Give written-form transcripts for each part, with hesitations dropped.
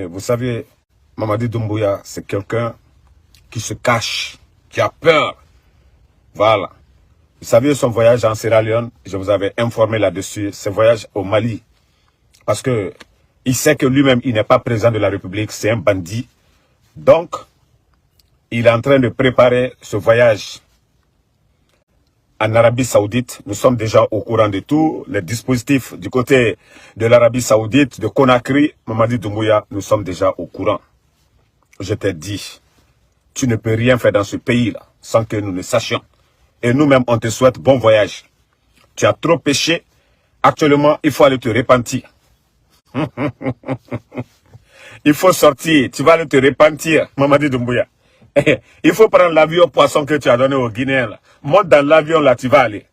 vous savez, Mamadi Doumbouya, c'est quelqu'un qui se cache, qui a peur. Voilà. Vous savez, son voyage en Sierra Leone, je vous avais informé là-dessus, ce voyage au Mali. Parce que il sait que lui-même, il n'est pas président de la République, c'est un bandit. Donc, il est en train de préparer ce voyage en Arabie Saoudite. Nous sommes déjà au courant de tout. Les dispositifs du côté de l'Arabie Saoudite, de Conakry, Mamadi Doumbouya, nous sommes déjà au courant. Je t'ai dit, tu ne peux rien faire dans ce pays-là sans que nous ne sachions. Et nous-mêmes, on te souhaite bon voyage. Tu as trop péché. Actuellement, il faut aller te repentir. Il faut sortir. Tu vas aller te repentir, Mamadi Doumbouya. Il faut prendre l'avion poisson que tu as donné aux Guinéens. Là. Monte dans l'avion, là, tu vas aller.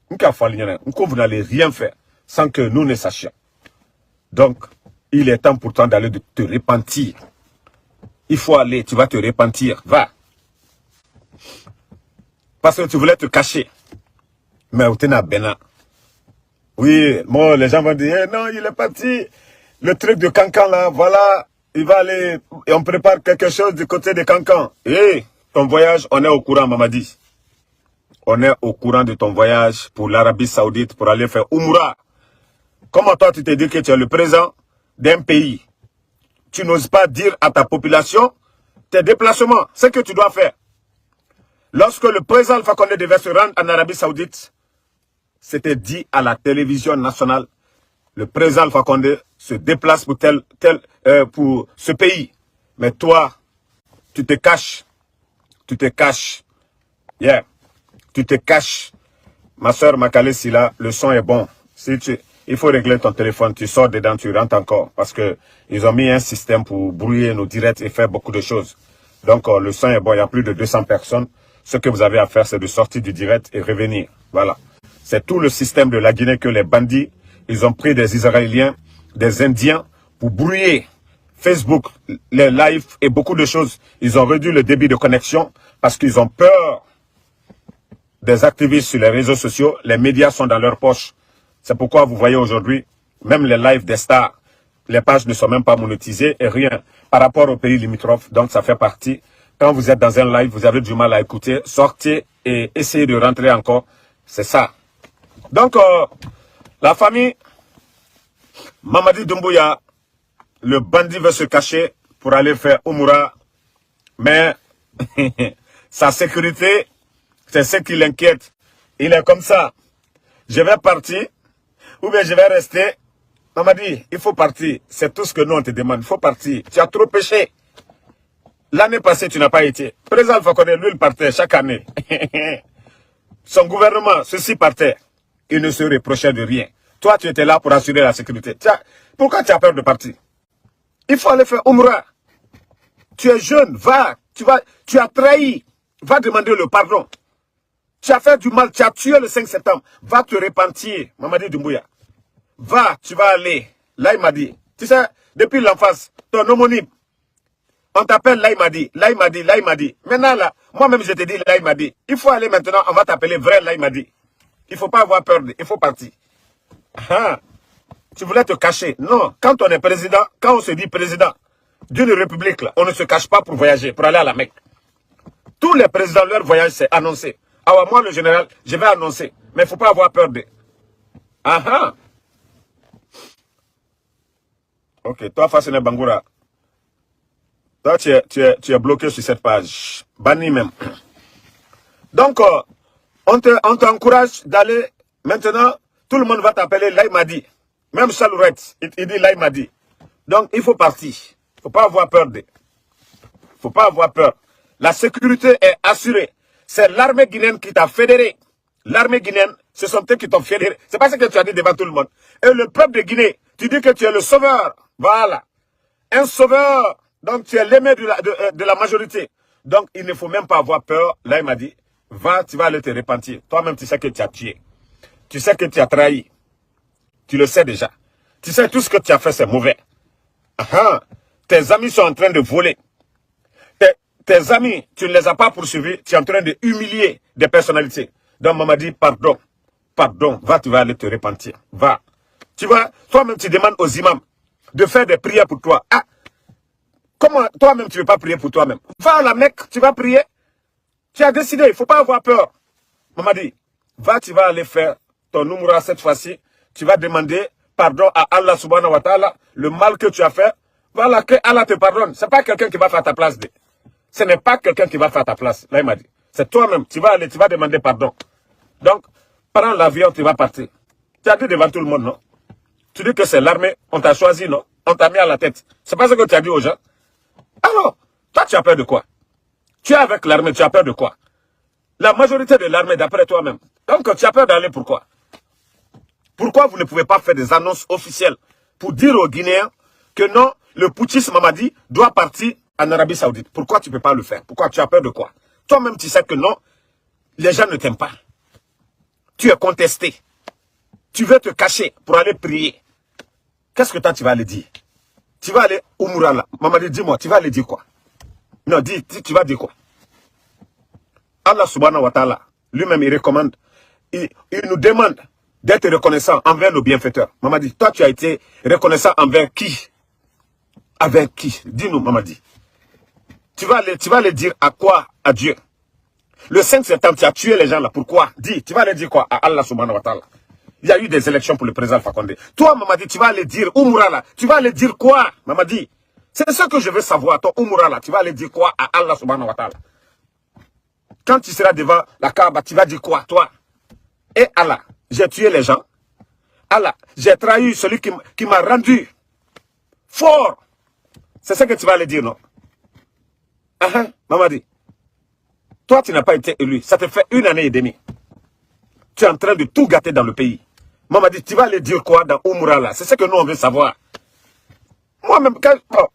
Vous n'allez rien faire sans que nous ne sachions. Donc, il est temps pourtant d'aller te repentir. Il faut aller, tu vas te repentir. Va. Parce que tu voulais te cacher. Mais où t'es na Bénin. Oui, bon, les gens vont dire, eh non, il est parti. Le truc de Cancan, là, voilà. Il va aller, et on prépare quelque chose du côté de Cancan. Eh, ton voyage, on est au courant, Mamadi. On est au courant de ton voyage pour l'Arabie Saoudite, pour aller faire Umrah. Comment toi, tu te dis que tu es le président d'un pays? Tu n'oses pas dire à ta population tes déplacements, ce que tu dois faire. Lorsque le président Alpha Condé devait se rendre en Arabie Saoudite, c'était dit à la télévision nationale, le président Alpha Condé se déplace pour pour ce pays. Mais toi, tu te caches. Tu te caches. Yeah. Tu te caches. Ma soeur Makale Sila, le son est bon. Il faut régler ton téléphone. Tu sors dedans, tu rentres encore. Parce que ils ont mis un système pour brouiller nos directs et faire beaucoup de choses. Donc, le son est bon. Il y a plus de 200 personnes. Ce que vous avez à faire, c'est de sortir du direct et revenir. Voilà. C'est tout le système de la Guinée que les bandits, ils ont pris des Israéliens, des Indiens pour brouiller Facebook, les lives et beaucoup de choses. Ils ont réduit le débit de connexion parce qu'ils ont peur des activistes sur les réseaux sociaux. Les médias sont dans leur poche. C'est pourquoi vous voyez aujourd'hui, même les lives des stars, les pages ne sont même pas monétisées et rien par rapport aux pays limitrophes. Donc ça fait partie. Quand vous êtes dans un live, vous avez du mal à écouter. Sortez et essayez de rentrer encore. C'est ça. Donc, la famille, Mamadi Doumbouya, le bandit veut se cacher pour aller faire Umrah. Mais sa sécurité, c'est ce qui l'inquiète. Il est comme ça. Je vais partir ou bien je vais rester. Mamadi, il faut partir. C'est tout ce que nous on te demande. Il faut partir. Tu as trop péché. L'année passée, tu n'as pas été. Président Alpha Condé, lui, il partait chaque année. Son gouvernement, ceci partait. Il ne se reprochait de rien. Toi, tu étais là pour assurer la sécurité. Pourquoi tu as peur de partir? Il faut aller faire Umrah. Tu es jeune, va. Tu as trahi. Va demander le pardon. Tu as fait du mal, tu as tué le 5 septembre. Va te repentir, Mamadi Doumbouya. Va, tu vas aller. Là, il m'a dit. Tu sais, depuis l'enfance, ton homonyme, on t'appelle Laïmadi, Laïmadi, Laïmadi. Maintenant, là, moi-même, je te dis Laïmadi. Il faut aller maintenant, on va t'appeler vrai Laïmadi. Il ne faut pas avoir peur, il faut partir. Ah, tu voulais te cacher. Non, quand on est président, quand on se dit président d'une république, là, on ne se cache pas pour voyager, pour aller à la Mecque. Tous les présidents, leur voyage, c'est annoncé. Alors moi, le général, je vais annoncer. Mais il ne faut pas avoir peur de... Ah ah. Ok, toi, Fassene Bangoura. Toi, tu es bloqué sur cette page. Banni même. Donc, on t'encourage d'aller. Maintenant, tout le monde va t'appeler Laïmadi. Même Chalourette, il dit Laïmadi. Donc, il faut partir. Il ne faut pas avoir peur. Il ne faut pas avoir peur. La sécurité est assurée. C'est l'armée guinéenne qui t'a fédéré. L'armée guinéenne, ce sont eux qui t'ont fédéré. C'est pas ce que tu as dit devant tout le monde. Et le peuple de Guinée, tu dis que tu es le sauveur. Voilà. Un sauveur. Donc, tu es l'aimé de la majorité. Donc, il ne faut même pas avoir peur. Là, il m'a dit, va, tu vas aller te repentir. Toi-même, tu sais que tu as tué. Tu sais que tu as trahi. Tu le sais déjà. Tu sais, tout ce que tu as fait, c'est mauvais. Ah, tes amis sont en train de voler. Tes amis, tu ne les as pas poursuivis. Tu es en train de humilier des personnalités. Donc, maman dit, pardon. Pardon. Va, tu vas aller te repentir. Va. Tu vois, toi-même, tu demandes aux imams de faire des prières pour toi. Ah, Comment toi-même tu ne veux pas prier pour toi-même? Va à la Mecque, tu vas prier. Tu as décidé, il ne faut pas avoir peur. Mamadi, va, tu vas aller faire ton Umrah cette fois-ci. Tu vas demander pardon à Allah subhanahu wa ta'ala, le mal que tu as fait. Voilà, que Allah te pardonne. Ce n'est pas quelqu'un qui va faire ta place. Ce n'est pas quelqu'un qui va faire ta place. Là, il m'a dit. C'est toi-même. Tu vas aller, tu vas demander pardon. Donc, prends l'avion, tu vas partir. Tu as dit devant tout le monde, non? Tu dis que c'est l'armée, on t'a choisi, non? On t'a mis à la tête. C'est pas ce que tu as dit aux gens. Alors, toi, tu as peur de quoi? Tu es avec l'armée, tu as peur de quoi? La majorité de l'armée, d'après toi-même. Donc, tu as peur d'aller, pourquoi? Pourquoi vous ne pouvez pas faire des annonces officielles pour dire aux Guinéens que non, le putschiste Mamadi doit partir en Arabie Saoudite? Pourquoi tu ne peux pas le faire? Pourquoi? Tu as peur de quoi? Toi-même, tu sais que non, les gens ne t'aiment pas. Tu es contesté. Tu veux te cacher pour aller prier. Qu'est-ce que toi, tu vas aller dire? Tu vas aller au Mourala. Mamadi, dis-moi, tu vas aller dire quoi? Non, dis, tu vas dire quoi? Allah subhanahu wa ta'ala, lui-même, il recommande, il nous demande d'être reconnaissant envers nos bienfaiteurs. Mamadi, toi, tu as été reconnaissant envers qui? Avec qui? Dis-nous, Mamadi. Tu vas aller dire à quoi? À Dieu. Le 5 septembre, tu as tué les gens là. Pourquoi? Dis, tu vas aller dire quoi? À Allah subhanahu wa ta'ala. Il y a eu des élections pour le président Alpha Condé. Toi, Mamadi, tu vas aller dire Umrah là. Tu vas aller dire quoi, Mamadi? C'est ce que je veux savoir. Ton Umrah là, tu vas aller dire quoi à Allah subhanahu wa ta'ala? Quand tu seras devant la Kaaba, tu vas dire quoi, toi? Et Allah, j'ai tué les gens. Allah, j'ai trahi celui qui m'a rendu fort. C'est ce que tu vas aller dire, non? Mamadi, toi, tu n'as pas été élu. Ça te fait 1 année et demie. Tu es en train de tout gâter dans le pays. Mamadi, tu vas aller dire quoi dans Umrah là? C'est ce que nous, on veut savoir. Moi-même,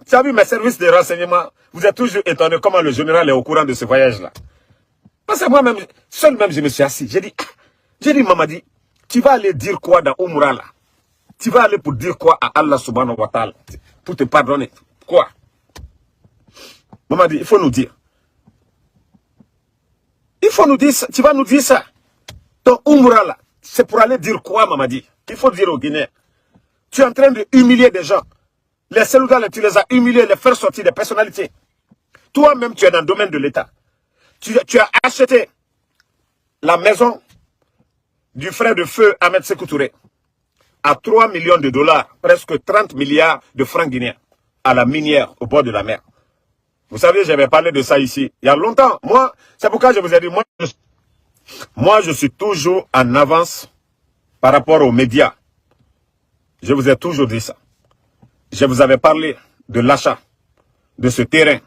tu as vu mes services de renseignement, vous êtes toujours étonné comment le général est au courant de ce voyage-là. Parce que moi-même, seul même, je me suis assis. J'ai dit, Mamadi, tu vas aller dire quoi dans Umrah là? Tu vas aller pour dire quoi à Allah subhanahu wa ta'ala? Pour te pardonner. Quoi? Mamadi, il faut nous dire. Il faut nous dire ça. Tu vas nous dire ça. Ton Umrah là, c'est pour aller dire quoi, Mamadi? Il faut dire aux Guinéens. Tu es en train de humilier des gens. Les Sénégalais, tu les as humiliés, les faire sortir des personnalités. Toi-même, tu es dans le domaine de l'État. Tu as acheté la maison du frère de feu Ahmed Sékou Touré à 3 millions de dollars, presque 30 milliards de francs guinéens, à la minière au bord de la mer. Vous savez, j'avais parlé de ça ici il y a longtemps. Moi, c'est pourquoi je vous ai dit, moi, je suis toujours en avance par rapport aux médias. Je vous ai toujours dit ça. Je vous avais parlé de l'achat de ce terrain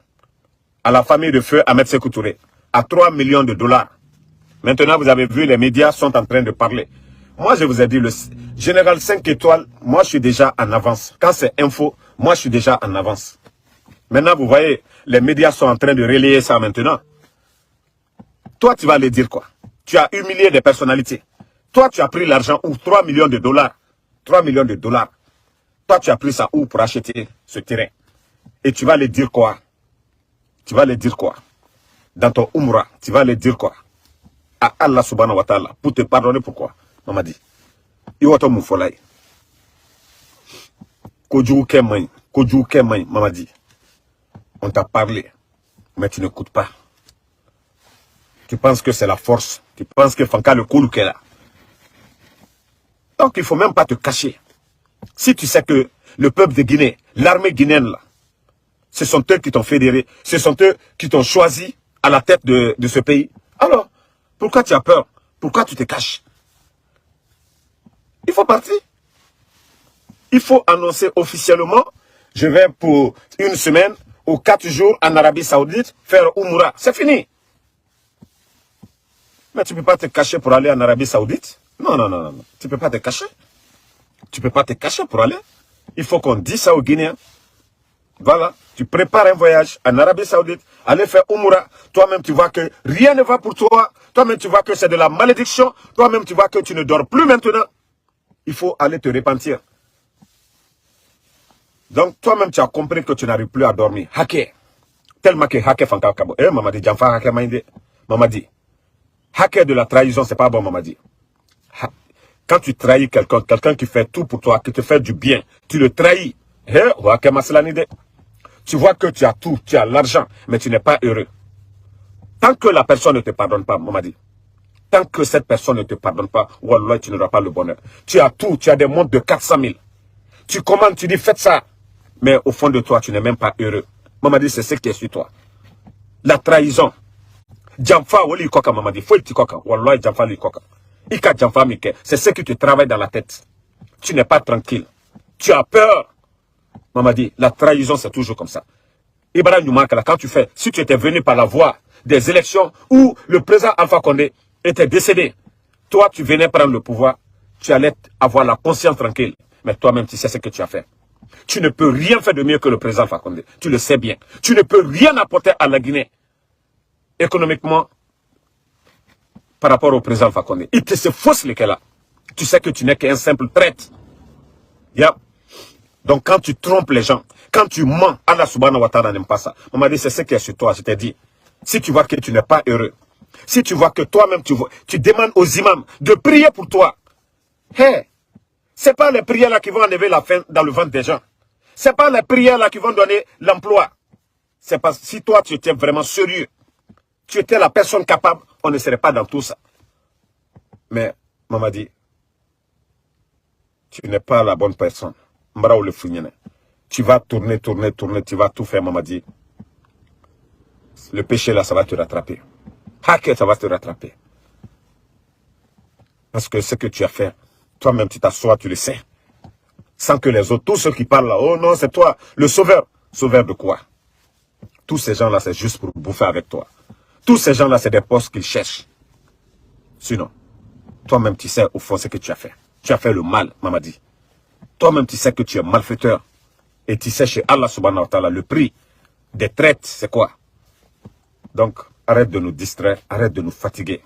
à la famille de feu Ahmed Sékou Touré à 3 millions de dollars. Maintenant, vous avez vu, les médias sont en train de parler. Moi, je vous ai dit, le général 5 étoiles, moi, je suis déjà en avance. Quand c'est info, moi, je suis déjà en avance. Maintenant, vous voyez, les médias sont en train de relayer ça maintenant. Toi, tu vas aller dire quoi? Tu as humilié des personnalités. Toi, tu as pris l'argent où? 3 millions de dollars. 3 millions de dollars. Toi, tu as pris ça où pour acheter ce terrain? Et tu vas aller dire quoi? Tu vas aller dire quoi? Dans ton Umrah, tu vas aller dire quoi? À Allah subhanahu wa ta'ala, pour te pardonner, pourquoi? Mamadi. Iwato Moufolai. Koju Kemay, Mamadi. On t'a parlé, mais tu n'écoutes pas. Tu penses que c'est la force. Tu penses que Fanka le Koulou est là. Donc il ne faut même pas te cacher. Si tu sais que le peuple de Guinée, l'armée guinéenne là, ce sont eux qui t'ont fédéré, ce sont eux qui t'ont choisi à la tête de ce pays. Alors, pourquoi tu as peur? Pourquoi tu te caches? Il faut partir. Il faut annoncer officiellement, je vais pour 1 semaine ou 4 jours en Arabie Saoudite faire Umrah. C'est fini. Mais tu ne peux pas te cacher pour aller en Arabie Saoudite. Non, non, non, non. Tu ne peux pas te cacher. Tu ne peux pas te cacher pour aller. Il faut qu'on dise ça aux Guinéens. Voilà. Tu prépares un voyage en Arabie Saoudite, aller faire Umrah. Toi-même, tu vois que rien ne va pour toi. Toi-même, tu vois que c'est de la malédiction. Toi-même, tu vois que tu ne dors plus maintenant. Il faut aller te repentir. Donc, toi-même, tu as compris que tu n'arrives plus à dormir. Hacker. Tellement que hacker Fanka Kabo. Mamadi, Janfa hacker Maïde. Mamadi. Hacker de la trahison, c'est pas bon, Mamadi. Quand tu trahis quelqu'un, quelqu'un qui fait tout pour toi, qui te fait du bien, tu le trahis. Tu vois que tu as tout, tu as l'argent, mais tu n'es pas heureux. Tant que la personne ne te pardonne pas, Mamadi, tant que cette personne ne te pardonne pas, wallah, tu n'auras pas le bonheur. Tu as tout, tu as des montres de 400 000. Tu commandes, tu dis faites ça. Mais au fond de toi, tu n'es même pas heureux. Mamadi, c'est ce qui est sur toi. La trahison. Djamfa, wali koka, Mamadi, faut le koka. Wallah, Djamfa, li koka. Ika Djamfa, Mike, c'est ce qui te travaille dans la tête. Tu n'es pas tranquille. Tu as peur. Mamadi, la trahison, c'est toujours comme ça. Ibrahim Noumakala, quand tu fais, si tu étais venu par la voie des élections où le président Alpha Condé était décédé, toi, tu venais prendre le pouvoir, tu allais avoir la conscience tranquille. Mais toi-même, tu sais ce que tu as fait. Tu ne peux rien faire de mieux que le président Alpha Condé. Tu le sais bien. Tu ne peux rien apporter à la Guinée économiquement par rapport au président Alpha Condé. Il te se fausse lequel là. Tu sais que tu n'es qu'un simple traître. Yeah. Donc quand tu trompes les gens, quand tu mens, Allah subhanahu wa ta'ala n'aime pas ça. On m'a dit, c'est ce qui est sur toi. Je t'ai dit, si tu vois que tu n'es pas heureux, si tu vois que toi-même, tu demandes aux imams de prier pour toi. Hey, c'est pas les prières là qui vont enlever la faim dans le ventre des gens. C'est pas les prières là qui vont donner l'emploi. C'est parce que si toi, tu étais vraiment sérieux, tu étais la personne capable, on ne serait pas dans tout ça. Mais, maman dit, tu n'es pas la bonne personne. Tu vas tourner, tu vas tout faire, maman dit. Le péché là, ça va te rattraper. Hacker, ça va te rattraper. Parce que ce que tu as fait, toi-même tu t'assois, tu le sais. Sans que les autres, tous ceux qui parlent là, oh non, c'est toi, le sauveur. Sauveur de quoi? Tous ces gens là, c'est juste pour bouffer avec toi. Tous ces gens là, c'est des postes qu'ils cherchent. Sinon, toi-même tu sais au fond ce que tu as fait. Tu as fait le mal, maman dit. Toi-même tu sais que tu es malfaiteur. Et tu sais chez Allah subhanahu wa ta'ala, le prix des traites, c'est quoi? Donc, arrête de nous distraire, arrête de nous fatiguer.